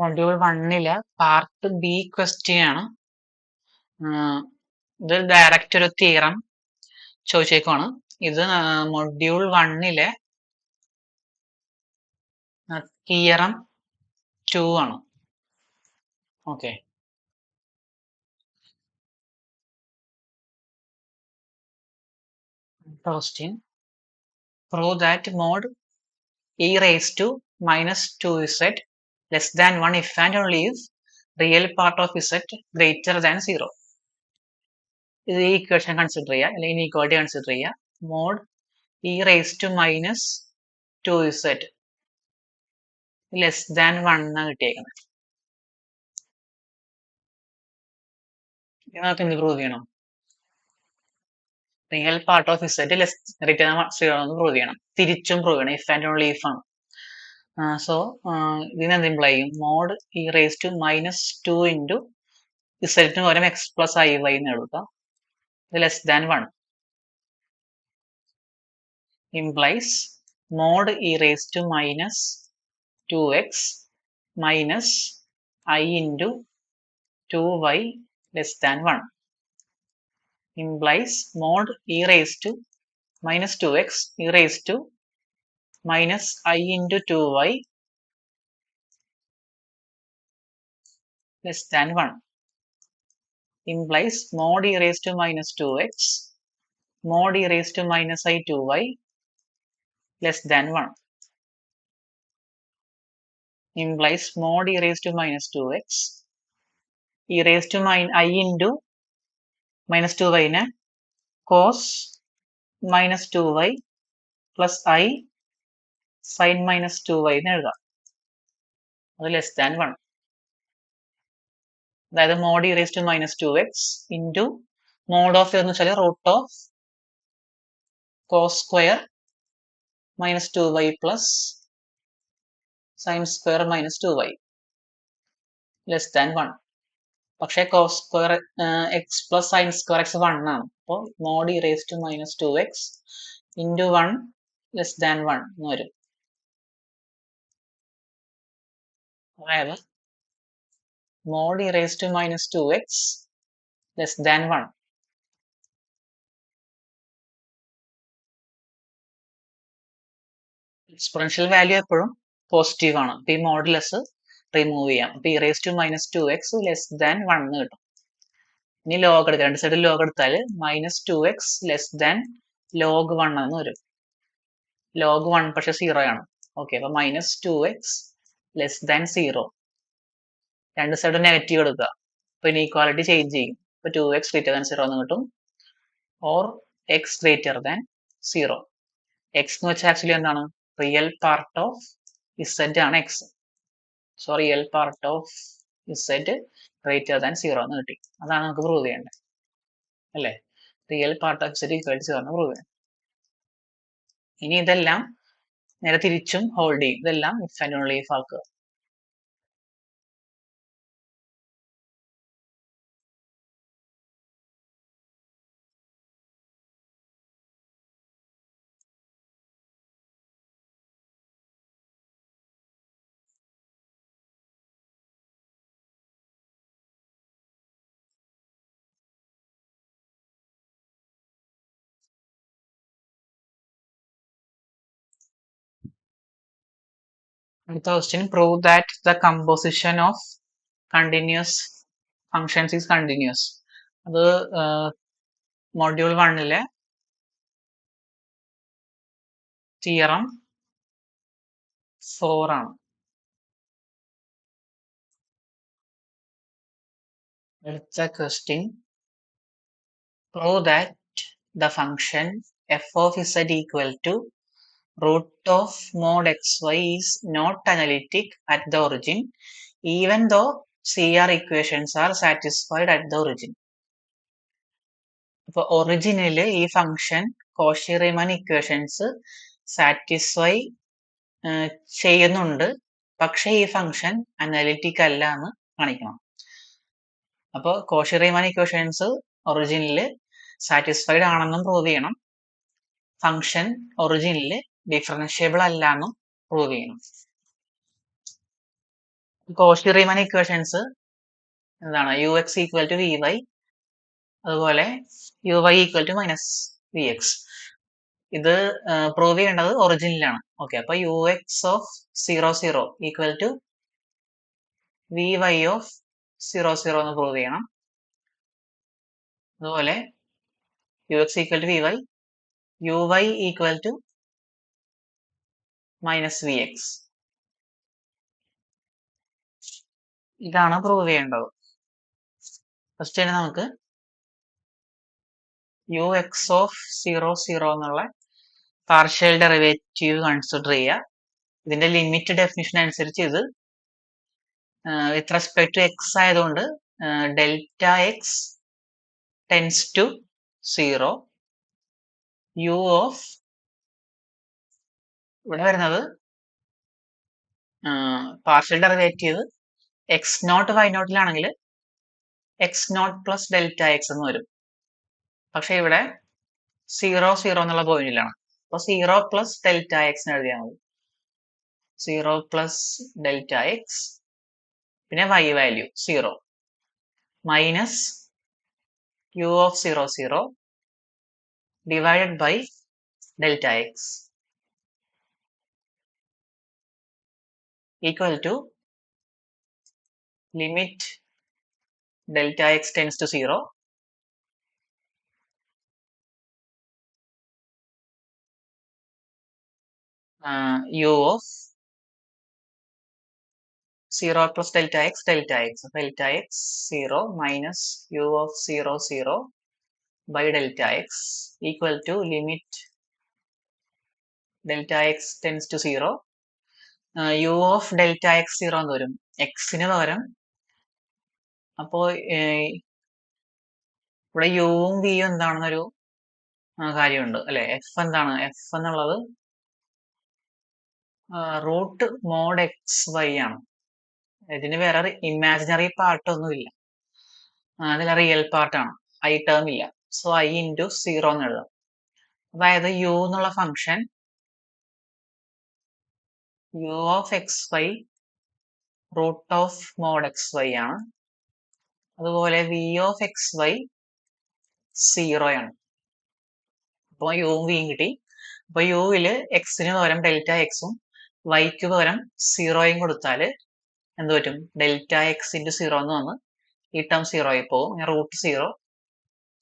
Module 1 part B question ആണ്. ഇത് direct ഒരു തിയറം ചോദിച്ചേക്കുവാണ്. ഇത് മൊഡ്യൂൾ 1 തിയറം 2 ആണ്. Okay, question prove that mod e raised to minus 2z less than 1 if and only if real part of z greater than 0. ഇത് ഈ equation consider ചെയ്യുക, അല്ലെങ്കിൽ inequality consider ചെയ്യുക. Mod e raised to minus 2z less than 1 എന്നാണ് കിട്ടിയേക്കുന്നത്. നമുക്ക് എന്ത് prove ചെയ്യണം? Real part of z less greater than 0 എന്ന് പ്രൂവ് ചെയ്യണം. തിരിച്ചും പ്രൂവ് ചെയ്യണം. ഇഫ് ആൻഡ് ഓൺലി ഇഫ് ആണ്. സോ ഇതിനെന്ത് ഇംപ്ലൈ ചെയ്യും? Mod e raised to minus 2 into z ന് പകരം x plus iy എന്ന് എടുക്കാം. ഇത് less than 1 implies mod e raised to minus 2x minus I into 2y less than 1 implies mod e raised to minus 2x e raised to minus I into 2y less than 1 implies mod e raised to minus 2x mod e raised to minus I 2y less than 1 implies mod e raised to minus 2x e raised to I into minus 2y നെ cos minus 2y plus I sin minus 2y എന്ന് എഴുതാം. അത് less than 1. അതായത് mod e raise to minus 2x into mod of എന്ന് വെച്ചാൽ root of cos square minus 2y plus sine square minus 2y less than 1. പക്ഷേ cos square x plus sine square x 1 ആണ്. അപ്പോൾ mod e raise to minus 2x into 1 less than 1 എന്ന് വരും. അതായത് mod e raised to minus 2x less than 1. Exponential value എപ്പോഴും positive ആണ്. അപ്പോൾ ഈ മോഡുലസ് റിമൂവ് ചെയ്യാം. അപ്പോൾ e raised to minus 2x less than 1 എന്ന് കിട്ടും. ഇനി ലോഗ് എടുക്കാം. രണ്ട് സൈഡിൽ ലോഗ് എടുത്താൽ minus 2x less than log 1 എന്ന് വരും. log 1 പക്ഷെ 0 ആണ്. ഓക്കെ, അപ്പോൾ minus 2x less than 0. രണ്ട് സൈഡും നെഗറ്റീവ് എടുക്കുക. അപ്പോൾ ഇനീക്വാളിറ്റി ചേഞ്ച് ചെയ്യും. അപ്പോൾ 2x greater than 0 എന്ന് കിട്ടും. Or x greater than 0. x എന്ന് വെച്ചാൽ ആക്ച്വലി എന്താണ്? റിയൽ പാർട്ട് ഓഫ് z ആണ് x. So real part of z greater than 0 എന്ന് കിട്ടി. അതാണ് നമുക്ക് പ്രൂവ് ചെയ്യേണ്ടത്, അല്ലേ? Real part of z equal to 0 എന്ന് പ്രൂവ് ചെയ്യാം. ഇനി ഇതെല്ലാം നേരെ തിരിച്ചും ഹോൾഡ് ചെയ്യും. ഇതെല്ലാം ഇഫ് ആൻഡ് ഓൺലി ഇഫ് ആക്കുക. അടുത്ത question prove that the composition of continuous functions is continuous. അത് മൊഡ്യൂൾ 1 തിയറം 4 ആണ്. അടുത്ത question prove that the function f of z equal to root of mod xy is not analytic at the origin even though CR equations are satisfied at the origin. അപ്പോൾ ഒറിജിനിൽ ഈ function Cauchy Riemann equations satisfy ചെയ്യുന്നുണ്ട്, പക്ഷേ ഈ function analytic അല്ല എന്ന് കാണിക്കണം. അപ്പോൾ കോഷി റീമൻ ഇക്വേഷൻസ് ഒറിജിനിൽ സാറ്റിസ്ഫൈഡ് ആണെന്നും പ്രൂവ് ചെയ്യണം. ഫംഗ്ഷൻ ഒറിജിനിൽ ഡിഫറൻഷ്യബിൾ അല്ല എന്നും പ്രൂവ് ചെയ്യണം. കോഷി റീമാൻ ഇക്വേഷൻസ് എന്താണ്? U x equal to v y, അതുപോലെ u y equal to minus v x. ഇത് പ്രൂവ് ചെയ്യേണ്ടത് ഒറിജിനിലാണ്. ഓക്കെ, അപ്പൊ u x of 0 0 equal to v y of 0 0 എന്ന് പ്രൂവ് ചെയ്യണം. അതുപോലെ u x equal to v y, u y equal to minus v x. ഇതാണ് prove ചെയ്യേണ്ടത്. First തന്നെ നമുക്ക് യു എക്സ് ഓഫ് 0 0 എന്നുള്ള പാർഷ്യൽ ഡെറിവേറ്റീവ് കൺസിഡർ ചെയ്യുക. ഇതിന്റെ ലിമിറ്റ് ഡെഫിനിഷൻ അനുസരിച്ച് ഇത് വിത്ത് റെസ്പെക്ട് ടു എക്സ് ആയതുകൊണ്ട് delta x tends to 0, u of ഇവിടെ വരുന്നത് partial derivative x naught y നോട്ടിലാണെങ്കിൽ x naught plus delta x എന്ന് വരും. പക്ഷെ ഇവിടെ 0 0 എന്നുള്ള പോയിന്റിലാണ്. അപ്പൊ 0 പ്ലസ് ഡെൽറ്റ എക്സ് എഴുതിയാൽ മതി. 0 പ്ലസ് ഡെൽറ്റ എക്സ്, പിന്നെ y value 0 minus u of 0 0 divided by delta x equal to limit delta x tends to 0 u of 0 plus delta x delta x 0 minus u of 0 0 by delta x equal to limit delta x tends to 0, u of delta x 0 എന്ന് വരും എക്സിന് പകരം. അപ്പോൾ ഇവിടെ യുവും വിയും എന്താണെന്നൊരു കാര്യമുണ്ട് അല്ലെ. F എന്താണ്? എഫ് എന്നുള്ളത് റൂട്ട് മോഡ് എക്സ് വൈ ആണ്. ഇതിന് വേറെ ഇമാജിനറി പാർട്ടൊന്നുമില്ല, അതിൽ റിയൽ പാർട്ടാണ്, ഐ ടേം ഇല്ല. സോ ഐ ഇൻറ്റു 0 എന്ന് എഴുതാം. അതായത് യു എന്നുള്ള function u of x y root of mod x y ആണ്. അതുപോലെ വി ഓഫ് എക്സ് വൈ 0 ആണ്. അപ്പോൾ യുവും വിയും കിട്ടി. അപ്പൊ യുവില് എക്സിന് പകരം ഡെൽറ്റ എക്സും വൈക്ക് പകരം 0യും കൊടുത്താൽ എന്ത് പറ്റും? ഡെൽറ്റ എക്സ് ഇൻറ്റു 0 എന്ന് വന്ന് ഈ ടേം 0 ആയി പോകും. റൂട്ട് 0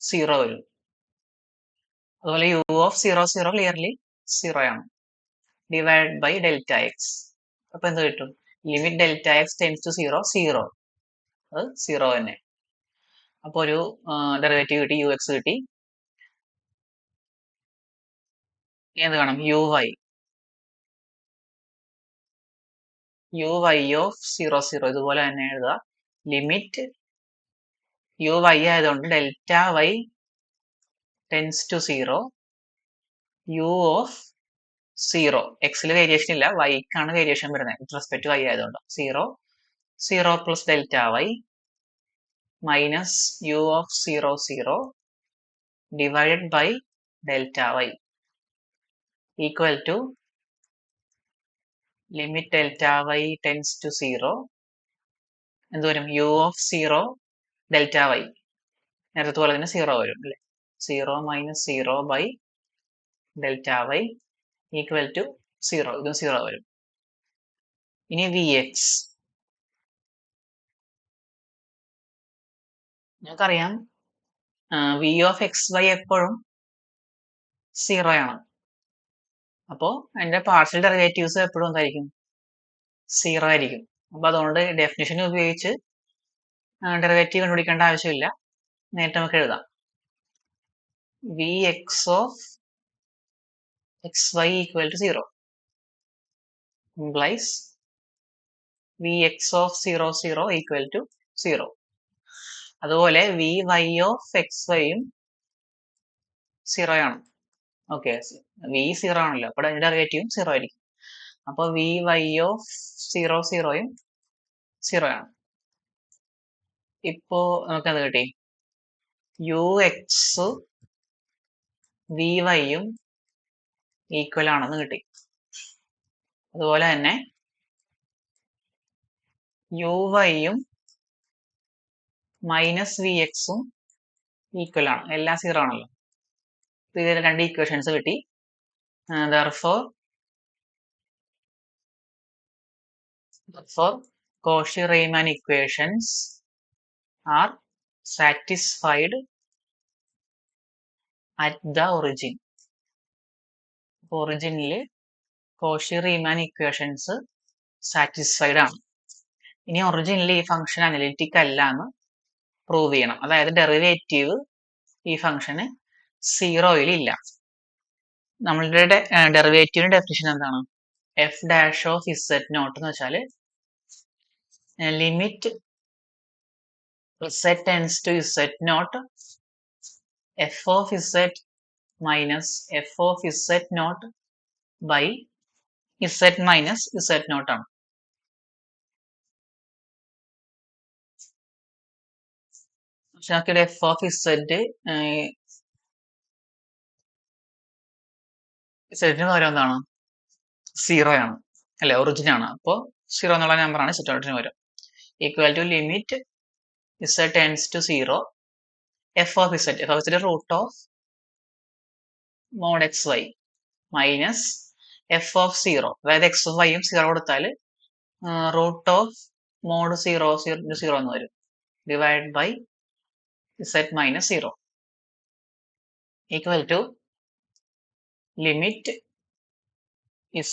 0 വരും. അതുപോലെ യു ഓഫ് 0 0 ക്ലിയർലി 0 ആണ്, ഡിവൈഡ് ബൈ ഡെൽറ്റ എക്സ്. അപ്പൊ എന്ത് കിട്ടും? Limit delta x tends to 0 0, അത് 0 തന്നെ. അപ്പൊ ഒരു ഡെറിവേറ്റീവ് കിട്ടി, യു എക്സ് കിട്ടി. എന്ത് കാണും? യു വൈ ഓഫ് 0 0 ഇതുപോലെ തന്നെ എഴുതുക. ലിമിറ്റ് യു വൈ ആയതുകൊണ്ട് delta y tends to 0, u of 0 എക്സിൽ വേരിയേഷൻ ഇല്ല, വൈക്കാണ് വേരിയേഷൻ വരുന്നത് വിത്ത് റെസ്പെക്ട് ടു വൈ ആയതുകൊണ്ട് 0 0 plus delta y minus u of 0 0 divided by delta y equal to limit delta y tends to 0 എന്ത് വരും? U of 0 delta Y നേരത്തെ പോലെ തന്നെ 0 വരും അല്ലെ. 0 minus 0 by delta y equal to 0, ഇതും 0 വരും. ഇനി വി എക്സ് ഞങ്ങൾക്കറിയാം, വി ഓഫ് എക്സ് വൈ എപ്പോഴും 0 ആണ്. അപ്പോൾ അതിന്റെ പാർഷ്യൽ ഡെറിവേറ്റീവ്സ് എപ്പോഴും എന്തായിരിക്കും? 0 ആയിരിക്കും. അപ്പൊ അതുകൊണ്ട് ഡെഫിനിഷൻ ഉപയോഗിച്ച് ഡെറിവേറ്റീവ് കണ്ടുപിടിക്കേണ്ട ആവശ്യമില്ല, നേരിട്ട് നമുക്ക് എഴുതാം. V x of x y equal to 0 implies v x of 0 0 equal to 0. അതുപോലെ വി വൈ ഓഫ് എക്സ് വൈയും 0 ആണ്. ഓക്കെ, വി 0 ആണല്ലോ, അപ്പോൾ അതിന്റെ ഡെറിവേറ്റീവും 0 ആയിരിക്കും. അപ്പോൾ വി വൈ ഓഫ് 0 0യും 0 ആണ്. ഇപ്പോ നമുക്ക് അത് കിട്ടി, യു എക്സ് വി വൈയും ഈക്വൽ ആണെന്ന് കിട്ടി. അതുപോലെ തന്നെ uy-യും മൈനസ് വി എക്സും ഈക്വൽ ആണ്, എല്ലാം 0 ആണല്ലോ. ഇതിൽ രണ്ട് ഇക്വേഷൻസ് കിട്ടി. therefore Cauchy-Riemann equations are satisfied at the origin. ഒറിജിനില് Cauchy-Riemann equations satisfied ആണ്. ഇനി ഒറിജിനിൽ ഈ ഫംഗ്ഷൻ അനലിറ്റിക് അല്ല എന്ന് പ്രൂവ് ചെയ്യണം. അതായത് ഡെറിവേറ്റീവ് ഈ ഫംഗ്ഷന് 0-യിൽ ഇല്ല. നമ്മളുടെ ഡെറിവേറ്റീവിന്റെ ഡെഫിനിഷൻ എന്താണ്? F dash of Z not എന്ന് വെച്ചാൽ limit z tends to z naught f of z minus f of z naught by z minus z naught ആണ്. പക്ഷെ നമുക്കിവിടെ എഫ് ഓഫ് ഇസെഡ് ഇസെഡിന് പകരം എന്താണ്? 0 ആണ് അല്ലെ, ഒറിജിൻ ആണ്. അപ്പോൾ 0 എന്നുള്ള നമ്പറാണ് ഇസെഡിന് പകരം. Equal to limit z tends to 0 f of z root of mod xy minus f of 0, അതായത് എക്സും വൈയും 0 കൊടുത്താൽ റൂട്ട് ഓഫ് മോഡ് 0 0 എന്ന് വരും, divide by z minus 0 equal to limit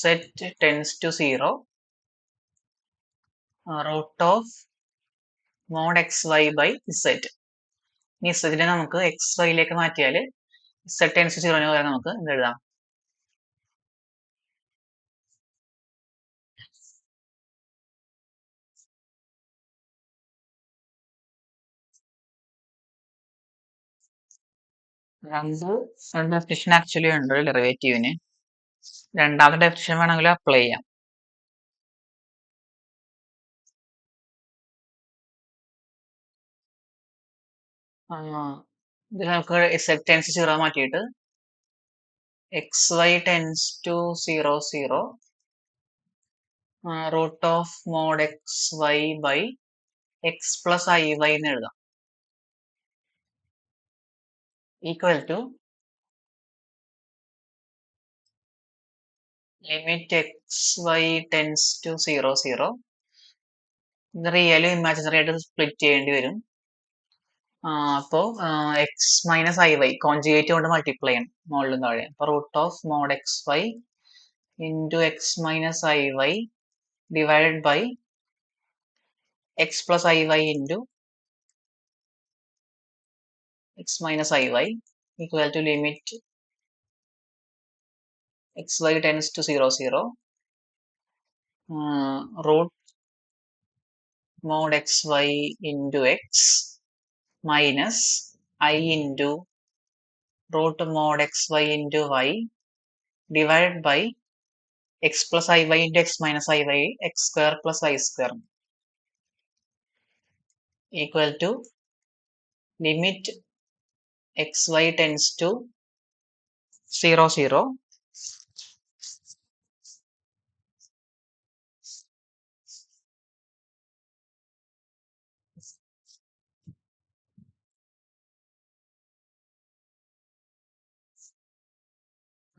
z tends to 0 root of mod xy by z. ഇനി z നമുക്ക് xyയിലേക്ക് മാറ്റിയാൽ z tends to 0 പകരം നമുക്ക് എന്ത് എഴുതാം? രണ്ട് ഡെഫിനിഷൻ ആക്ച്വലി ഉണ്ട് ഡെറിവേറ്റീവിന്. രണ്ടാമത്തെ ഡെഫിനിഷൻ വേണമെങ്കിൽ അപ്ലൈ ചെയ്യാം. ഇതിൽ നമുക്ക് z tends to 0 മാറ്റിയിട്ട് xy tends to 0 0 root of mod xy by x plus iy എന്ന് എഴുതാം. Equal to limit xy tends to 0 0. ഇത് റിയലും ഇമാജിനറി ആയിട്ട് സ്പ്ലിറ്റ് ചെയ്യേണ്ടി വരും. അപ്പോൾ x minus i y conjugate കൊണ്ട് മൾട്ടിപ്ലൈ ചെയ്യണം മുകളിലും താഴെ. അപ്പോൾ root of mod x y into x minus i y divided by x plus i y into x minus i y equal to limit x y tends to 0 0 root mod x y into x minus i into root mod xy into y divided by x plus iy into x minus iy x square plus y square equal to limit xy tends to 0 0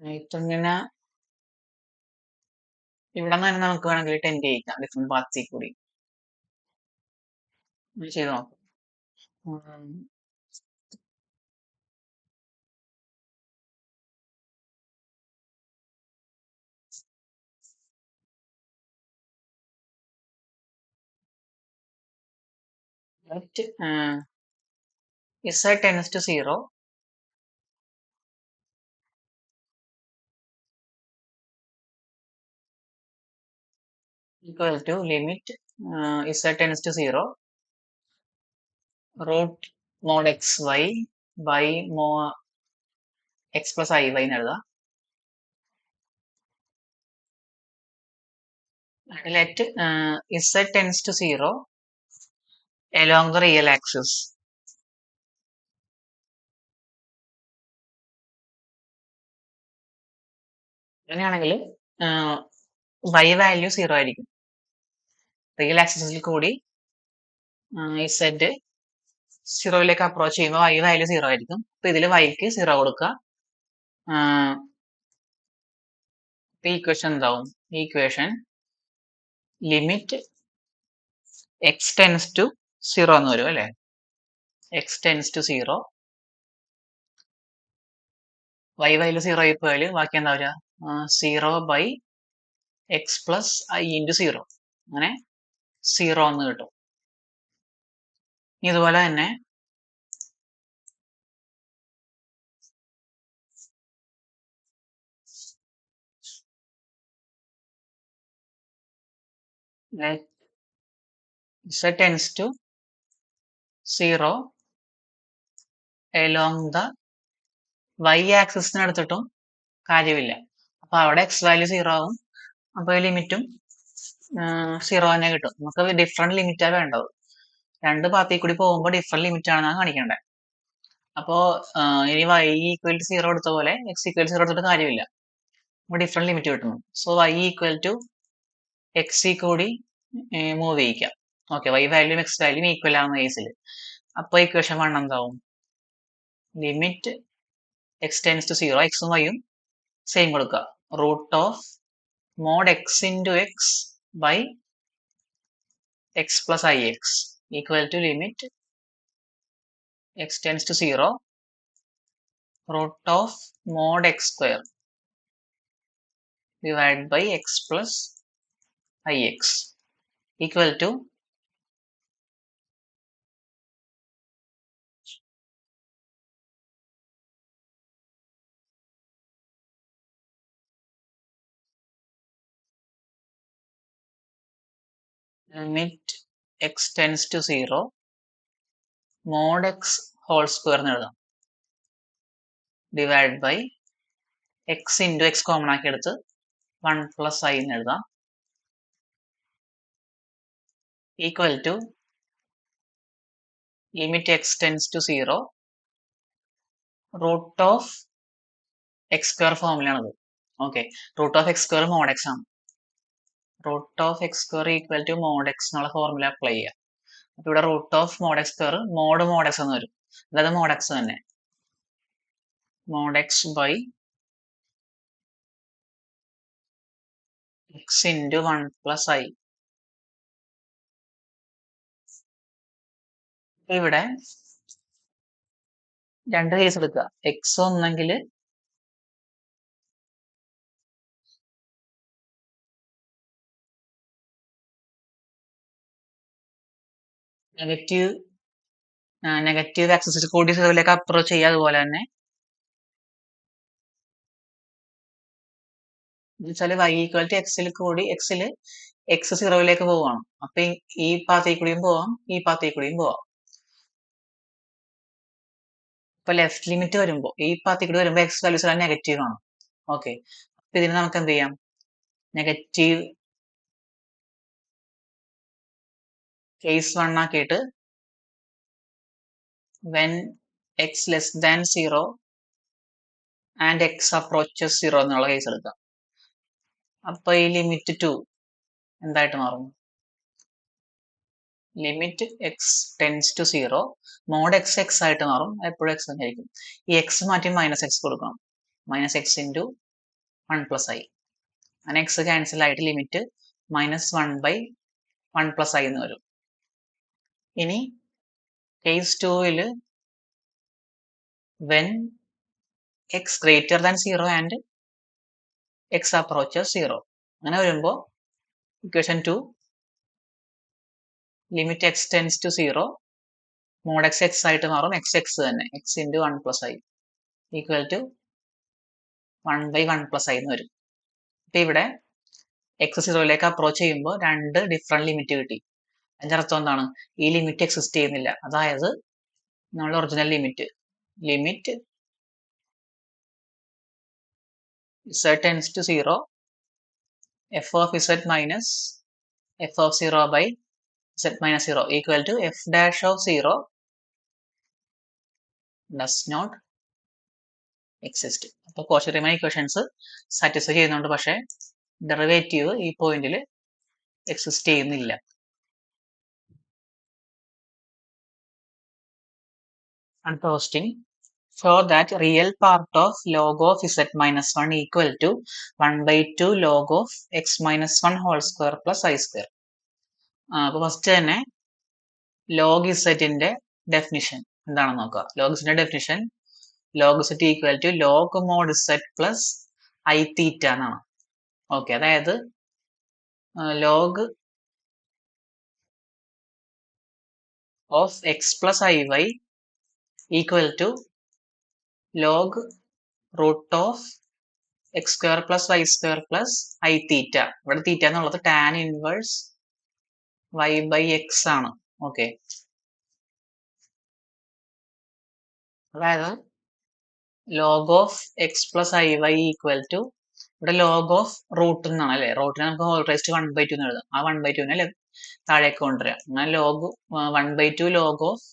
ഇങ്ങനെ ഇവിടെ നിന്ന് തന്നെ നമുക്ക് വേണമെങ്കിൽ tend ചെയ്യിക്കാം different പാർട്സിൽ കൂടി. ചെയ്ത് നോക്കാം. z tends to 0 equal to limit z tends to 0 root mod xy by mod x plus iy എന്ന് എഴുതാം. Let z tends to 0 along the real axis. അങ്ങനെയാണെങ്കിൽ y വാല്യൂ 0 ആയിരിക്കും. റിയൽ ആക്സിസിൽ കൂടി ഇസെഡ് സീറോയിലേക്ക് അപ്രോച്ച് ചെയ്യുമ്പോൾ y വാല്യൂ 0 ആയിരിക്കും. അപ്പൊ ഇതിൽ yക്ക് 0 കൊടുക്കുക. ഈ ഇക്വേഷൻ എന്താവും? ഈ equation limit x tends to 0 എന്ന് വരും അല്ലെ. X tends to 0, y value 0 ആയി പോയാൽ ബാക്കി എന്താ വരിക? 0 by x plus i into 0, അങ്ങനെ 0 എന്ന് കിട്ടും. ഇതുപോലെ തന്നെ z tends to 0 along the y ആക്സിസിന് എടുത്തിട്ടും കാര്യമില്ല. അപ്പൊ അവിടെ എക്സ് വാല്യൂ 0 ആവും. അപ്പൊ ലിമിറ്റും 0 തന്നെ കിട്ടും. നമുക്ക് ഡിഫറെന്റ് ലിമിറ്റാണ് വേണ്ടത്. രണ്ട് പാത്തിൽ കൂടി പോകുമ്പോൾ ഡിഫറെന്റ് ലിമിറ്റ് ആണെന്നാണ് കാണിക്കേണ്ടത്. അപ്പോ ഇനി y ഈക്വൽ ടു 0 എടുത്ത പോലെ x ഈക്വൽ 0 എടുത്തിട്ട് കാര്യമില്ല. അപ്പൊ ഡിഫറെന്റ് ലിമിറ്റ് കിട്ടുന്നു. So y equal to x കൂടി മൂവ് ചെയ്യിക്കാം. ഓക്കെ, y വാല്യൂം x വാല്യൂം ഈക്വൽ ആവുന്ന കേസിൽ അപ്പൊ ഇക്വേഷൻ 1 എന്താവും? ലിമിറ്റ് എക്സ് ടെൻസ് ടു 0, എക്സും വൈയും സെയിം കൊടുക്കുക. Root of mod x into x by x plus i x equal to limit x tends to 0 root of mod x square divide by x plus i x equal to limit x tends to 0 mod x whole square എന്ന് എഴുതാം. Divide by x into x common ആക്കി എടുത്ത് 1 plus i എന്ന് എഴുതാം. Equal to limit x tends to 0 root of x square ഫോമിലാണത്. Okay, root of x square mod x ആണ്. Root of x square equal to mod x എന്നുള്ള formula apply ചെയ്യുക. അപ്പൊ ഇവിടെ root of mod x square mod x എന്ന് വരും. അതായത് mod x തന്നെ, mod x by x into 1 plus i. ഇവിടെ രണ്ട് കേസ് എടുക്കുക. എക്സ് ഒന്നെങ്കിൽ നെഗറ്റീവ് ആക്സിസ് കൂടി സീറോയിലേക്ക് അപ്രോച്ച് ചെയ്യുക. അതുപോലെ തന്നെ എന്നുവെച്ചാൽ y ഈക്വൽ ടു എക്സിൽ കൂടി എക്സ് സീറോയിലേക്ക് പോവാണ്. അപ്പൊ ഈ പാത്തിൽ കൂടിയും പോവാം, ഈ പാത്തിൽ കൂടിയും പോവാം. ഇപ്പൊ ലെഫ്റ്റ് ലിമിറ്റ് വരുമ്പോൾ ഈ പാത്തിൽ കൂടി വരുമ്പോൾ എക്സ് വാല്യൂസ് എല്ലാം നെഗറ്റീവ് ആണ്. ഓക്കെ, അപ്പൊ ഇതിന് നമുക്ക് എന്ത് ചെയ്യാം? നെഗറ്റീവ് കേസ് 1 ആക്കിയിട്ട് when x less than 0 and x approaches 0 എന്നുള്ള കേസ് എടുക്കാം. അപ്പൊ ഈ ലിമിറ്റ് 2 എന്തായിട്ട് മാറും? Limit x tends to 0 mod x x ആയിട്ട് മാറും. എപ്പോഴും എക്സ് തന്നെ ആയിരിക്കും. ഈ എക്സ് മാറ്റി മൈനസ് എക്സ് കൊടുക്കണം. Minus x into 1 plus i. അങ്ങനെ എക്സ് ക്യാൻസൽ ആയിട്ട് ലിമിറ്റ് -1 ബൈ 1 പ്ലസ് ഐ എന്ന് വരും. ഇനി കേസ് 2ൽ when x greater than 0 and x approaches 0 അങ്ങനെ വരുമ്പോൾ equation 2 limit x tends to 0 mod x x ആയിട്ട് മാറും. എക്സ് എക്സ് തന്നെ, x into 1 plus i equal to 1 by 1 plus i എന്ന് വരും. അപ്പൊ ഇവിടെ എക്സ് സീറോയിലേക്ക് അപ്രോച്ച് ചെയ്യുമ്പോൾ രണ്ട് ഡിഫറെന്റ് ലിമിറ്റ് കിട്ടി. അതിന്റെ അർത്ഥം എന്താണ്? ഈ ലിമിറ്റ് എക്സിസ്റ്റ് ചെയ്യുന്നില്ല. അതായത് നമ്മുടെ original limit z tends to 0 f of z minus f of 0 by z minus 0 equal to f dash of 0 does not exist. അപ്പോൾ കോഷി റീമാൻ ഇക്വേഷൻസ് സാറ്റിസ്ഫൈ ചെയ്യുന്നുണ്ട്, പക്ഷേ ഡെറിവേറ്റീവ് ഈ പോയിന്റിൽ എക്സിസ്റ്റ് ചെയ്യുന്നില്ല. Unposting. Show that real part of log of z minus 1 equal to 1 by 2 log of x minus 1 whole square plus I square. അപ്പോൾ first തന്നെ log ഇസെറ്റിന്റെ definition എന്താണെന്ന് നോക്കുക. ലോഗ് ഇസെറ്റിന്റെ definition log z equal to log mod z plus i theta എന്നാണ്. Okay, അതായത് log of x plus i y equal to log root of x square plus y square plus i theta. ഇവിടെ theta എന്നുള്ളത് tan inverse y by x ആണ്. Okay, അതായത് log of x plus i y equal to ഇവിടെ log of root എന്നാണ് അല്ലെ. റൂട്ടിനെ നമുക്ക് whole റേസ്റ്റ് 1/2 എന്ന് എഴുതാം. ആ 1/2 താഴേക്ക് കൊണ്ടുവരാം. അങ്ങനെ log 1/2 log of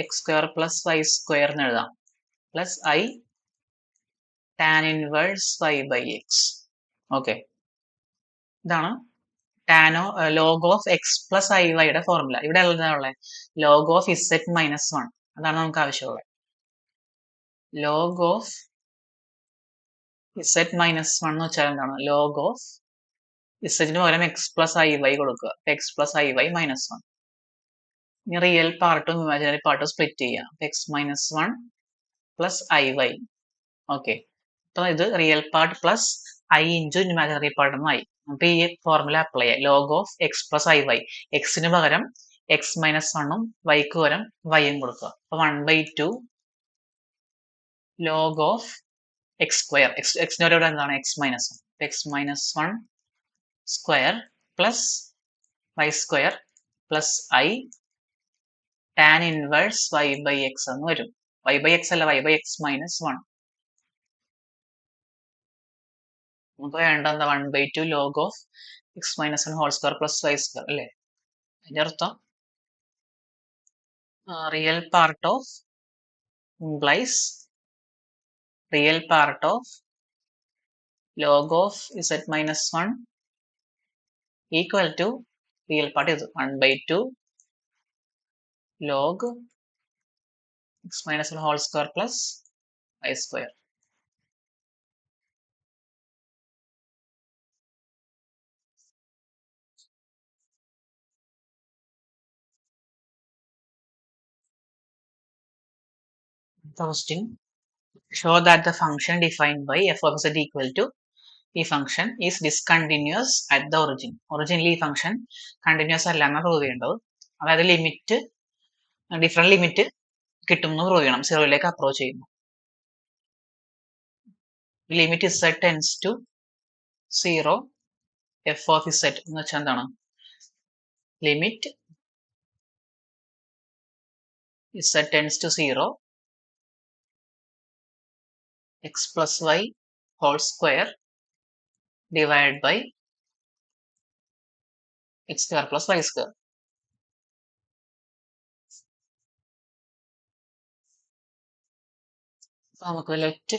x square plus y square എന്ന് എഴുതാം plus i tan inverse y by x. Okay, ഇതാണ് ടാനോ log of x plus i വൈയുടെ ഫോർമുല. ഇവിടെ ഉള്ളത് ലോഗ് ഓഫ് ഇസെറ്റ് മൈനസ് 1, അതാണ് നമുക്ക് ആവശ്യമുള്ളത്. ലോഗ് ഓഫ് ഇസെറ്റ് മൈനസ് 1 എന്ന് വെച്ചാൽ എന്താണ്? ലോഗ് ഓഫ് ഇസെറ്റിന് പകരം എക്സ് പ്ലസ് ഐ വൈ കൊടുക്കുക. X plus i y minus 1. ഇനി റിയൽ പാർട്ടും ഇമാജിനറി പാർട്ടും സ്പ്ലിറ്റ് ചെയ്യാം. X minus 1 plus i y. Okay, അപ്പൊ ഇത് real part plus i into imaginary part എന്നായി. അപ്പൊ ഈ ഫോർമുല അപ്ലൈ ചെയ്യാം. Log of x plus i y, എക്സിന് പകരം എക്സ് മൈനസ് 1ഉം വൈക്ക് പകരം വൈയും കൊടുക്കുക. അപ്പൊ 1/2 ലോഗ് ഓഫ് എക്സ് സ്ക്വയർ, എക്സിന്റെ ഇവിടെ എന്താണ്? X minus 1. X minus 1 square plus y square plus i tan inverse y by x എന്ന് വരും. വൈ ബൈ എക്സ് അല്ല, വൈ ബൈ എക്സ് മൈനസ് 1. നമുക്ക് വേണ്ട എന്താ? 1/2 log of x minus 1 whole square plus y square അല്ലേ. അതിന്റെ അർത്ഥം real part of implies real part of log of z minus 1 equal to real part is 1/2 log x minus 1 whole square plus y square. First, show that the function defined by f of z equal to ഈ function is discontinuous at the origin. ഒറിജിനിൽ ഈ function continuous അല്ല എന്ന് prove ചെയ്യേണ്ടത്. അതായത് limit different limit കിട്ടുമെന്ന് prove ചെയ്യണം സീറോയിലേക്ക് അപ്രോച്ച് ചെയ്യുമ്പോൾ. Limit z tends to 0 f of z എന്ന് വെച്ചാൽ എന്താണ്? Limit z tends to 0 x plus y whole square divided by x square plus y square. അപ്പോൾ നമുക്ക് let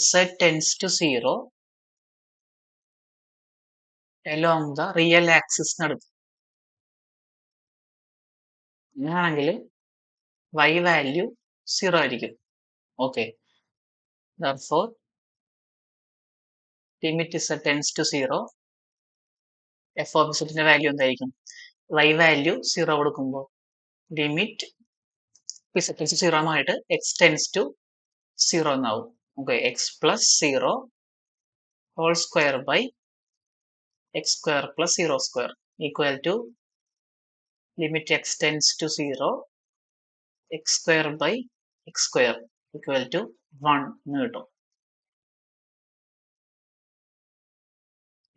z tends to 0 along the real axis നടക്കും. അങ്ങനെയാണെങ്കിൽ y value 0 ആയിരിക്കും. Okay, therefore limit z tends to 0 f of z ന്റെ value എന്തായിരിക്കും? y value 0 കൊടുക്കുമ്പോൾ limit z tends to 0 ആയിട്ട് x tends to 0 എന്നാവും. Okay, x plus 0 whole square by x square plus 0 square equal to limit x tends to 0 x square by x square equal to 1 എന്ന് കിട്ടും.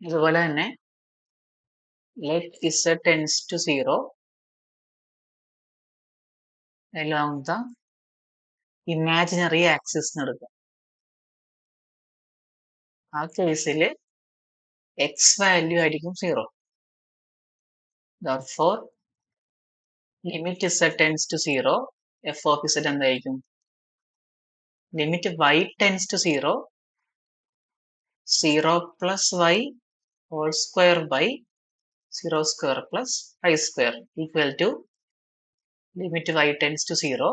ഇതുപോലെ തന്നെ let z tends to 0 along the imaginary axis എടുക്കുക. ആ കേസിൽ x value ആയിരിക്കും 0. therefore limit z tends to 0 f of z എന്തായിരിക്കും? limit y tends to 0 0 plus y whole square by 0 square plus y square equal to limit y tends to 0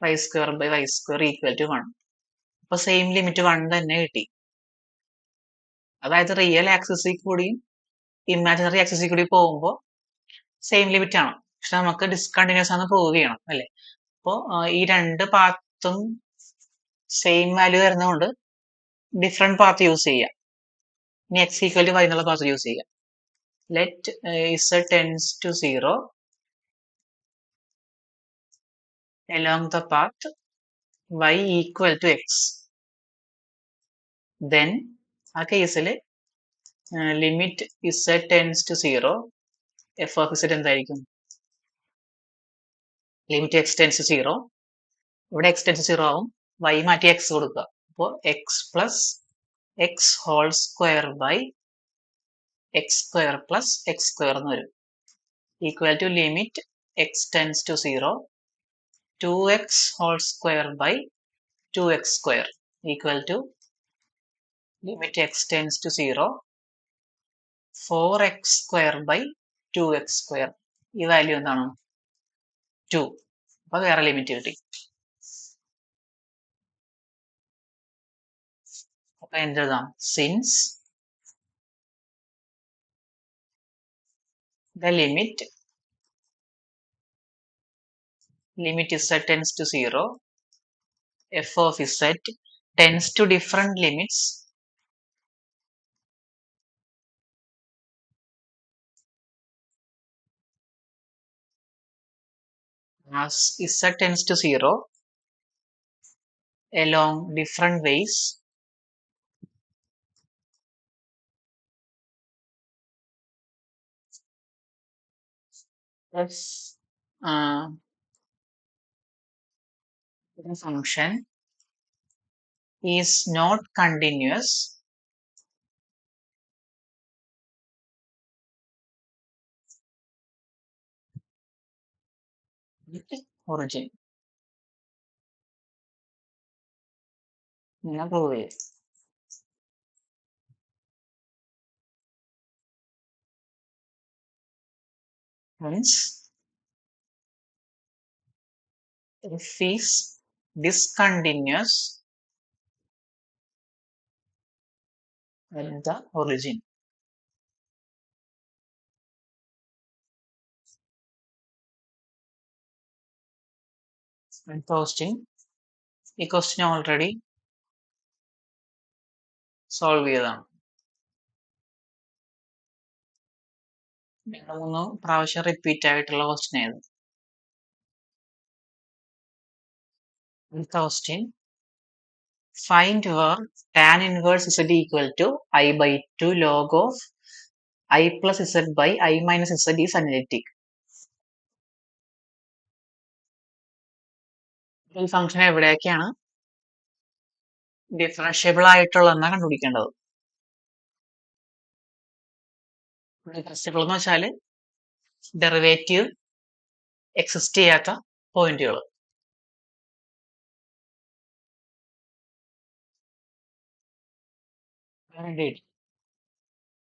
y square by y square equal to 1. അപ്പൊ same limit 1 തന്നെ കിട്ടി. അതായത് real ആക്സിസിൽ കൂടിയും imaginary ആക്സിസിൽ കൂടി പോകുമ്പോൾ സെയിം ലിമിറ്റ് ആണ്, പക്ഷെ നമുക്ക് ഡിസ്കണ്ടിന്യൂസ് ആണെന്ന് പ്രൂവ് ചെയ്യണം അല്ലേ. അപ്പോൾ ഈ രണ്ട് പാത്തും സെയിം വാല്യൂ വരുന്നതുകൊണ്ട് ഡിഫറെന്റ് പാത്ത് യൂസ് ചെയ്യാം. ഇനി x ഈക്വൽ ടു y എന്നുള്ള പാത്ത് യൂസ് ചെയ്യാം. Let z tends to 0 along the path y equal to x. Then ആ കേസിൽ limit z tends to 0 f of z എന്തായിരിക്കും? ലിമിറ്റ് x ടെൻസ് ടു 0, ഇവിടെ x tends to 0 ആവും, y മാറ്റി x കൊടുക്കുക. അപ്പോൾ x plus x whole square by x square plus x square എന്ന് വരും, equal to limit x tends to 0 2x whole square by 2x square equal to limit x tends to 0 4x square by 2x square. ഈ value എന്താണ്? 2. അപ്പൊ വേറെ limit കിട്ടി. അപ്പൊ എന്തെഴുതാം? Since the limit z tends to 0 f of z tends to different limits as z tends to 0 along different ways if the function is not continuous with origin. ഇങ്ങനെ prove ചെയ്യും. Hence f is discontinuous at the origin. And posting ഈ question already solve ചെയ്തതാണ്. 2-3 പ്രാവശ്യം repeat ആയിട്ടുള്ള question ആയിരുന്നു. അടുത്ത question, find where tan inverse z equal to I by 2 log of I plus z by I minus z is analytic. ഈ function എവിടെയൊക്കെയാണ് differentiable ആയിട്ടുള്ളതെന്നാണ് കണ്ടുപിടിക്കേണ്ടത്. Differentiable എന്ന് വെച്ചാൽ ഡെറിവേറ്റീവ് എക്സിസ്റ്റ് ചെയ്യാത്ത പോയിന്റുകൾ.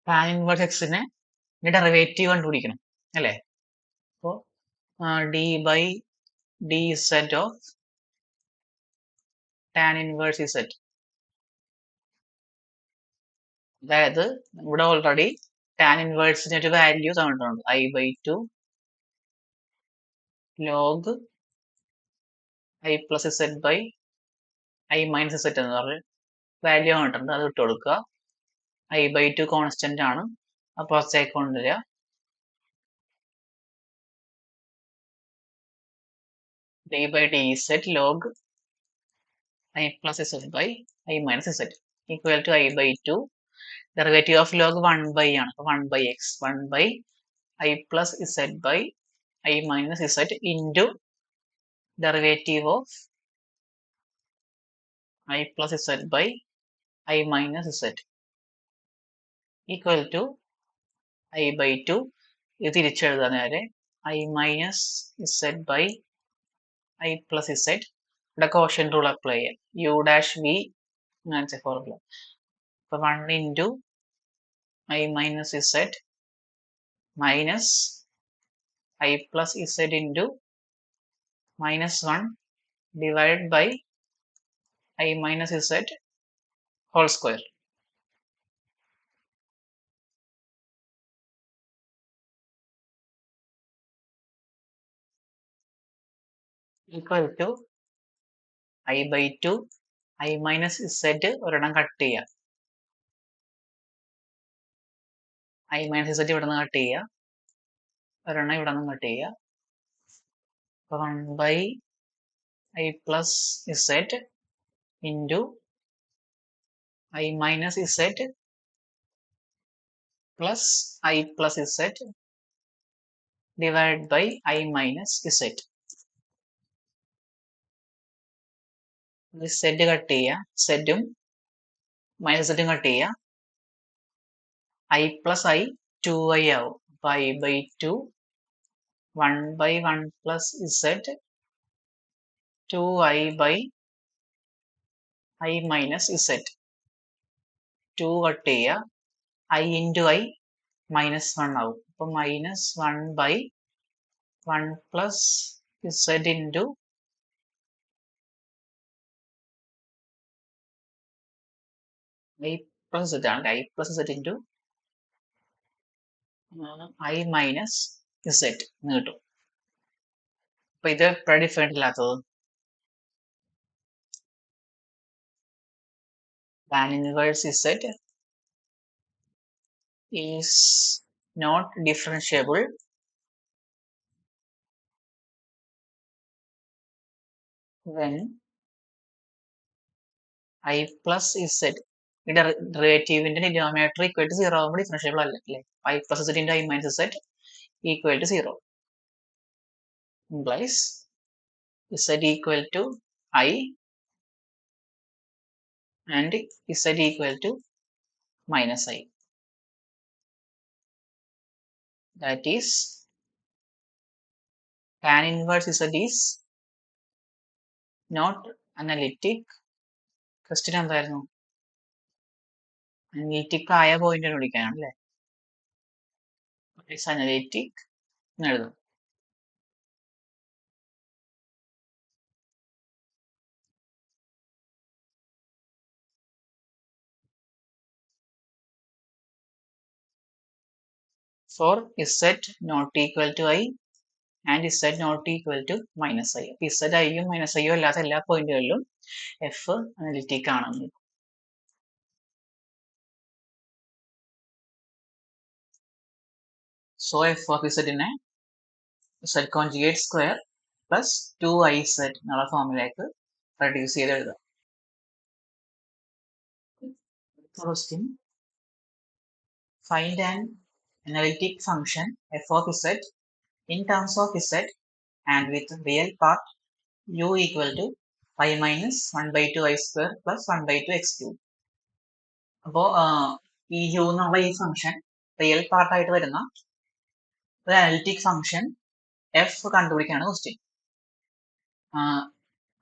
ടാൻ ഇൻവേഴ്സ് എക്സിനെ ഡെറിവേറ്റീവ് കണ്ടുപിടിക്കണം അല്ലേ. അപ്പോൾ d by d z of tan inverse z, അതായത് ഇവിടെ ഓൾറെഡി ടാൻ ഇൻവേഴ്സിന് ഒരു വാല്യൂ തന്നിട്ടുണ്ട്, I by 2 log I plus z by I minus z എന്ന് പറഞ്ഞ വാല്യൂ തന്നിട്ടുണ്ട്. അത് ഇട്ട് കൊടുക്കുക. I by 2 കോൺസ്റ്റന്റ് ആണ്, അപ്പോൾ പുറത്തേക്ക് കൊണ്ടുവരിക. d by dz log I plus z by I minus z equal to I by 2. Derivative of log 1 by ആണ്, 1 by x, 1 by I plus z by I minus z into derivative of I plus z by I minus z equal to I by 2. ഇത് തിരിച്ചെഴുതാൻ നേരെ I minus z by I plus z, ഇവിടെ quotient rule apply ചെയ്യാം. u dash v അങ്ങനത്തെ formula. അപ്പൊ 1 into I minus z minus I plus z into minus 1 divided by I minus z whole square equal to I by 2 I minus z ഒരെണ്ണം cut ചെയ്യുക I minus z ഇവിടെ നിന്ന് cut ചെയ്യുക ഒരെണ്ണം ഇവിടെ നിന്ന് കട്ട് ചെയ്യുക 1 by I plus z into I minus z plus I plus z divided by I minus z. z cut ചെയ്യുക z മൈനസ് z കട്ട് ചെയ്യുക I plus I 2i ആവും അപ്പൊ I by 2 1 by 1 plus z 2i by I minus z 2 cut ചെയ്യുക I into I minus 1 ആവും അപ്പൊ minus 1 by 1 plus z into I plus z ആണ് I plus z into I minus z എന്ന് കിട്ടും അപ്പൊ ഇത് എപ്പോഴാണ് ഡിഫറെന്റ് ഇല്ലാത്തത് tan inverse z is not differentiable when I plus z ഡെറിവേറ്റീവിന്റെ ഡിനോമിനേറ്റർ ഈക്വൽ ടു 0 ആകുമ്പോൾ ഡിഫറൻഷ്യബിൾ അല്ല അല്ലേ I plus z into I minus z equal to 0 implies z equal to I and z equal to minus I. That is tan inverse z is not analytic. Question എന്തായിരുന്നു analytic ആയ point കണ്ടുപിടിക്കാനാണ് അല്ലേ it's analytic എന്ന് എഴുതും for z not equal to I and z not equal to minus I. അപ്പോൾ z ഐയും minus ഐയും അല്ലാത്ത എല്ലാ പോയിന്റുകളിലും f അനലിറ്റിക് ആണെന്ന് so f of z നെ z conjugate square plus 2iz എന്നുള്ള ഫോമിലേക്ക് റെഡ്യൂസ് ചെയ്ത് എഴുതാം question find an analytic function f of z in terms of z and with real part u equal to y minus 1 by 2 y square plus 1 by 2 x cube. അപ്പോൾ ഈ u എന്നുള്ള ഈ function real part ആയിട്ട് വരുന്ന ഒരു analytic function f കണ്ടുപിടിക്കാണ് question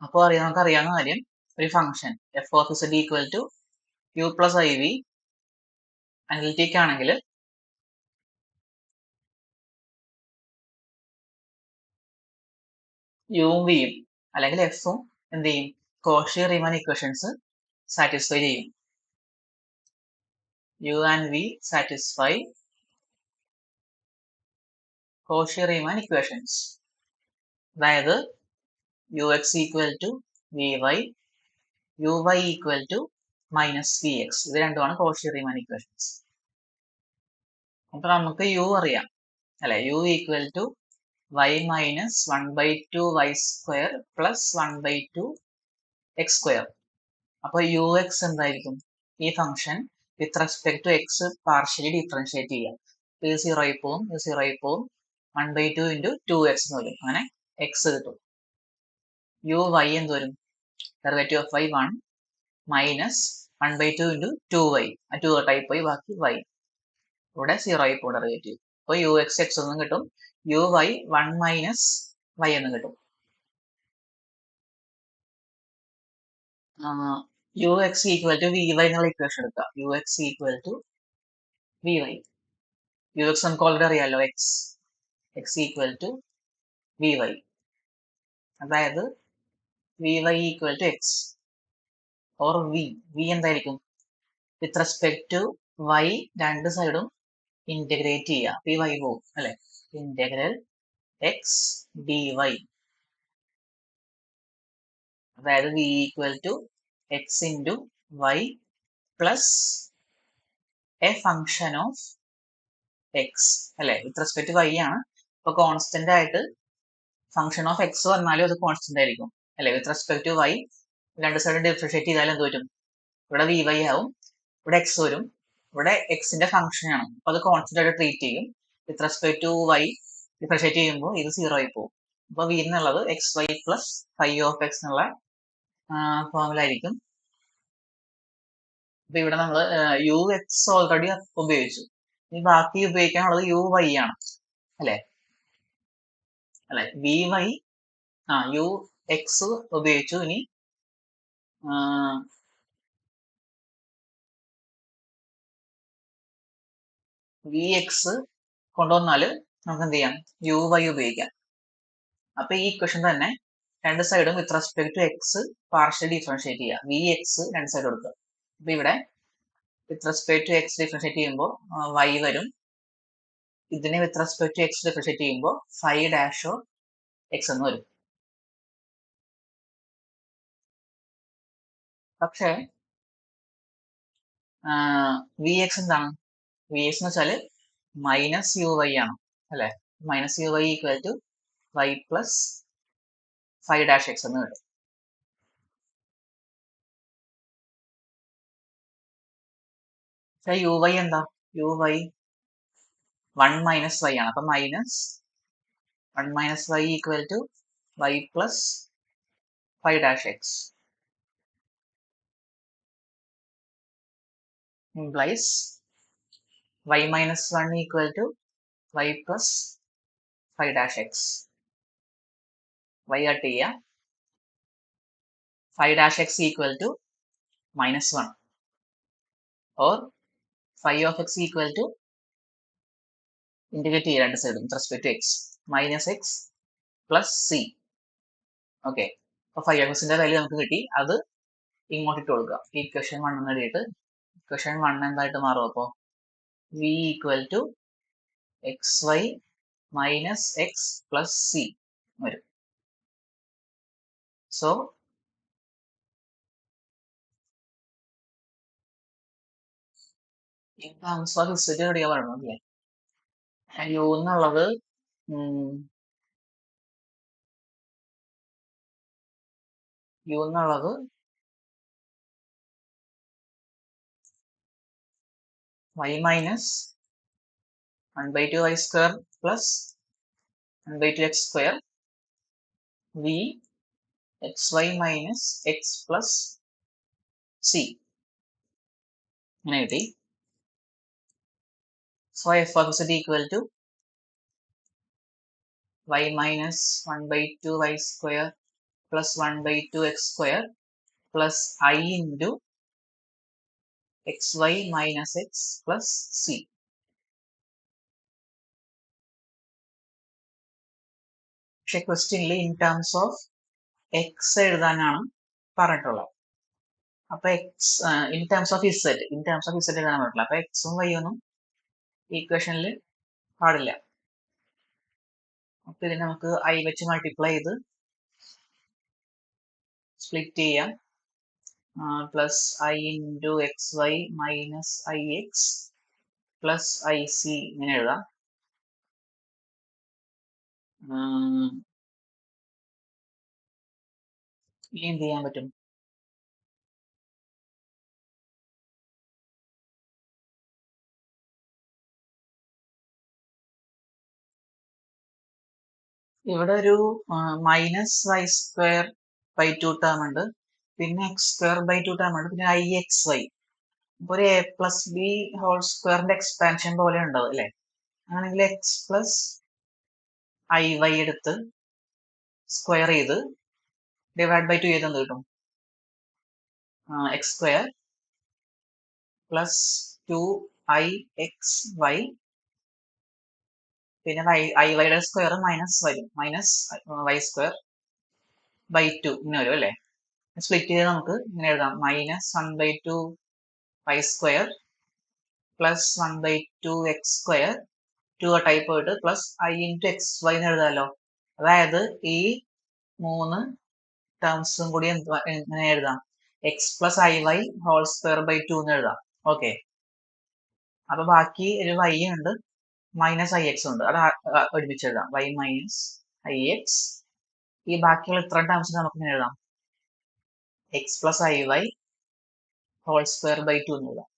അപ്പോൾ നമുക്ക് അറിയാവുന്ന കാര്യം ഒരു function f of z equal to u plus i v analytic ആണെങ്കിൽ യുവും വിയും അല്ലെങ്കിൽ എഫും എന്ത് ചെയ്യും കോഷി റീമാൻ ഇക്വേഷൻസ് സാറ്റിസ്ഫൈ ചെയ്യും u and v satisfy Cauchy Riemann equations അതായത് ux equal to vy uy equal to minus vx ഇത് രണ്ടുമാണ് കോഷി റീമാൻ ഇക്വേഷൻസ് അപ്പൊ നമുക്ക് u അറിയാം അല്ലെ u equal to y minus 1 by 2 y square plus 1 by 2 x square അപ്പൊ ux എന്തായിരിക്കും ഈ function with respect to x partially differentiate ചെയ്യാം ഇത് 0 പോവും ഇത് 0 പോവും 1 by 2 into 2x എന്ന് വരും അങ്ങനെ x കിട്ടും uy എന്ത് വരും derivative of y 1 minus 1 by 2 into 2y ആ 2 ടൈപ്പ് പോയി ബാക്കി y ഇവിടെ 0 പോകും ഡെറിവേറ്റീവ് അപ്പോൾ ux x എന്നും കിട്ടും uy 1 മൈനസ് y എന്നും കിട്ടും ux ഈക്വൽ ടു vy എന്നുള്ള ഇക്വേഷൻ എടുക്കുക ux equal to vy ux നമുക്ക് ഓൾറെഡി അറിയാലോ x x equal to vy അതായത് vy equal to x or v എന്തായിരിക്കും വിത്ത് റെസ്പെക്ട് ടു y രണ്ട് സൈഡും ഇന്റഗ്രേറ്റ് ചെയ്യുക ഈ y പോവും അല്ലെ ഇന്റഗ്രൽ എക്സ് ഡി വൈ അതായത് v equal to x into y plus a function of x അല്ലെ വിത്ത് റെസ്പെക്ട് ടു വൈ ആണ് അപ്പൊ കോൺസ്റ്റന്റ് ആയിട്ട് ഫംഗ്ഷൻ ഓഫ് എക്സ് വന്നാലും അത് കോൺസ്റ്റന്റ് ആയിരിക്കും അല്ലെ വിത്ത് റെസ്പെക്ട് ടു വൈ രണ്ട് സൈഡും ഡിഫറൻഷിയേറ്റ് ചെയ്താൽ എന്ത് വരും ഇവിടെ വി വൈ ആവും ഇവിടെ എക്സ് വരും ഇവിടെ എക്സിന്റെ ഫംഗ്ഷൻ ആണ് അപ്പൊ അത് കോൺസ്റ്റന്റ് ആയിട്ട് ട്രീറ്റ് ചെയ്യും with respect to y differentiate ചെയ്യുമ്പോൾ ഇത് 0 ആയി പോകും അപ്പൊ വി എന്നുള്ളത് x y plus phi of x എന്നുള്ള ഫോമിലായിരിക്കും അപ്പൊ ഇവിടെ നമ്മൾ യു എക്സ് ഓൾറെഡി ഉപയോഗിച്ചു ഇനി ബാക്കി ഉപയോഗിക്കാനുള്ളത് യു വൈ ആണ് അല്ലെ അല്ലെ വി വൈ യു എക്സ് ഉപയോഗിച്ചു ഇനി വി എക്സ് കൊണ്ടുവന്നാല് നമുക്ക് എന്ത് ചെയ്യാം യു വൈ ഉപയോഗിക്കാം അപ്പൊ ഈ ഇക്വേഷൻ തന്നെ രണ്ട് സൈഡും with respect to x partial differentiate ചെയ്യുക വി എക്സ് രണ്ട് സൈഡ് കൊടുക്കുക അപ്പൊ ഇവിടെ with respect to x differentiate ചെയ്യുമ്പോൾ വൈ വരും ഇതിനെ with respect to x differentiate ചെയ്യുമ്പോൾ ഫൈ ഡാഷ് ഓഫ് എക്സ് എന്ന് വരും പക്ഷേ വി എക്സ് എന്താണ് വി എക്സ് എന്ന് വെച്ചാല് മൈനസ് യു വൈ ആണ് അല്ലെ minus u y equal to y plus phi dash x എന്ന് കിട്ടും പക്ഷെ യു വൈ എന്താ യു വൈ 1 മൈനസ് വൈ ആണ് അപ്പൊ minus 1 minus y equal to y plus phi dash x implies y minus 1 equal to y plus 5 dash x y ആട്ട് ചെയ്യുക 5 dash x equal to minus 1 or 5 of x equal to integrate ചെയ്യുക രണ്ട് സൈഡും with respect to x minus x plus c okay അപ്പൊ 5 of x ന്റെ value നമുക്ക് കിട്ടി അത് ഇങ്ങോട്ട് ഇട്ട് കൊടുക്കുക ഇക്വേഷൻ 1 എന്ന് എഴുതിയിട്ട് ഇക്വേഷൻ 1 എന്തായിട്ട് മാറും അപ്പോൾ v equal to xy minus x plus c വരും so in terms of z എവിടെയാ പറയണം അല്ലേ യു എന്നുള്ളത് യു എന്നുള്ളത് y minus 1 by 2 y square plus 1 by 2 x square v xy minus x plus c ഇങ്ങനെ കിട്ടി so f of z equal to y minus 1 by 2 y square plus 1 by 2 x square plus I into xy minus x plus c പക്ഷെ ക്വസ്റ്റ്യനിൽ in terms of X എഴുതാനാണ് പറഞ്ഞിട്ടുള്ളത് അപ്പൊ X in terms of Z എഴുതാൻ പറ്റില്ല അപ്പൊ എക്സും Y ഒന്നും ഈക്വേഷനിൽ പാടില്ല അപ്പൊ ഇതിനെ നമുക്ക് ഐ വെച്ച് മൾട്ടിപ്ലൈ ചെയ്ത് സ്പ്ലിറ്റ് ചെയ്യാം plus i into x y minus i x plus i c ഇങ്ങനെ എഴുതാം ഇനി എന്ത് ചെയ്യാൻ പറ്റും ഇവിടെ ഒരു minus y square by two term ഉണ്ട് പിന്നെ x square by two term ഉണ്ട് പിന്നെ ഐ എക്സ് വൈ അപ്പൊ ഒരു എ പ്ലസ് ബി ഹോൾ സ്ക്വയറിന്റെ എക്സ്പാൻഷൻ പോലെ ഉണ്ടാവും അല്ലെ അങ്ങനെങ്കിൽ എക്സ് പ്ലസ് ഐ വൈ എടുത്ത് സ്ക്വയർ ചെയ്ത് ഡിവൈഡ് ബൈ ടു ചെയ്ത് എന്ത് കിട്ടും x square plus to I x y പിന്നെ ഐ വൈയുടെ സ്ക്വയർ മൈനസ് വരും minus y square by two ഇങ്ങനെ വരും അല്ലേ. സ്പ്ലിറ്റ് ചെയ്ത് നമുക്ക് ഇങ്ങനെ എഴുതാം, minus 1/2 y square plus 1/2 x square, two type പോയിട്ട് plus i into x y എന്ന് എഴുതാമല്ലോ. അതായത് ഈ മൂന്ന് ടേംസും കൂടി എങ്ങനെ എഴുതാം, x plus i y whole square by two എന്ന് എഴുതാം. ഓക്കെ, അപ്പൊ ബാക്കി ഒരു വൈ ഉണ്ട്, മൈനസ് ഐ എക്സ് ഉണ്ട്, അത് ഒരുമിച്ച് എഴുതാം, വൈ മൈനസ് ഐ എക്സ്. ഈ ബാക്കിയുള്ള ഇത്ര ടേംസ് നമുക്ക് ഇങ്ങനെ എഴുതാം, x plus i y whole square by two എന്ന് എഴുതാം.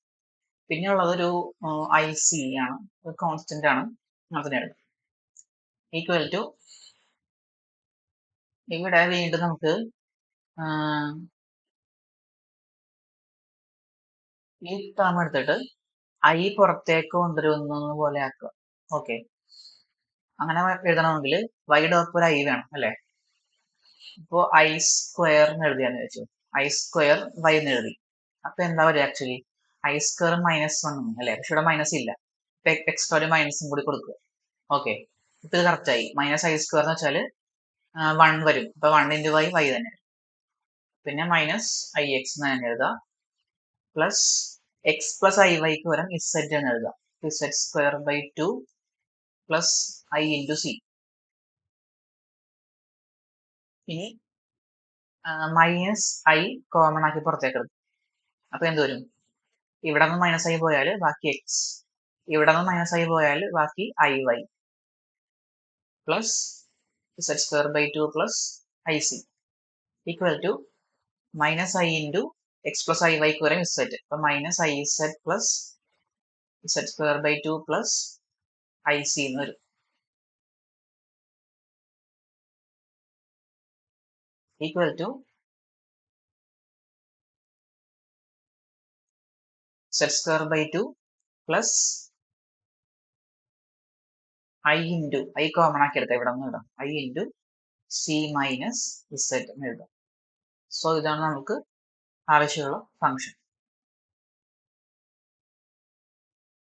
പിന്നെ ഉള്ളത് ഒരു ഐ സി ആണ്, കോൺസ്റ്റന്റ് ആണ്, അതിനെ എഴുതാം. ഈക്വൽ ടു ഇവിടെ വീണ്ടും നമുക്ക് ഈ ടേം എടുത്തിട്ട് ഐ പുറത്തേക്ക് കൊണ്ടുവരുന്ന പോലെ ആക്കുക. ഓക്കെ, അങ്ങനെ എഴുതണമെങ്കിൽ വൈയുടെ ഒപ്പം ഒരു ഐ വേണം അല്ലെ. ഇപ്പോ ഐ സ്ക്വയർ എന്ന് എഴുതിയാന്ന് വെച്ചു, ഐ സ്ക്വയർ വൈ എന്ന് എഴുതി. അപ്പൊ എന്താ പറയുക, ആക്ച്വലി ഐ സ്ക്വയർ -1 അല്ലെ, പക്ഷെ ഇവിടെ മൈനസ് ഇല്ല, എക്സ്ട്രാ ഒരു മൈനസും കൂടി കൊടുക്കുക. ഓക്കെ, ഇപ്പൊ ഇത് കറക്റ്റ് ആയി. മൈനസ് ഐ സ്ക്വയർ എന്ന് വെച്ചാൽ 1 വരും, അപ്പൊ 1 × വൈ വൈ തന്നെ. പിന്നെ മൈനസ് ഐ എക്സ് എന്ന് തന്നെ എഴുതാം, പ്ലസ് എക്സ് പ്ലസ് ഐ വൈക്ക് പകരം ഇസെഡ് എന്ന് എഴുതാം, z square by two plus i into c. ഇനി മൈനസ് ഐ കോമൺ ആക്കി പുറത്തേക്ക് എടുക്കും, അപ്പൊ എന്ത് വരും, ഇവിടെ നിന്ന് മൈനസ് ഐ പോയാൽ ബാക്കി എക്സ്, ഇവിടെ നിന്ന് മൈനസ് ഐ പോയാൽ ബാക്കി i y plus z square by two plus i c equal to minus i into x plus i വൈക്ക് പകരം ഇസെഡ്, അപ്പൊ minus i z plus z square by two plus i c എന്ന് വരും. Equal to z square by two plus i into, i common ആക്കി എടുക്കാം, ഇവിടെ നിന്ന് ഇടാം, i into c minus z എന്ന് എഴുതാം. സോ ഇതാണ് നമുക്ക് ആവശ്യമുള്ള ഫംഗ്ഷൻ.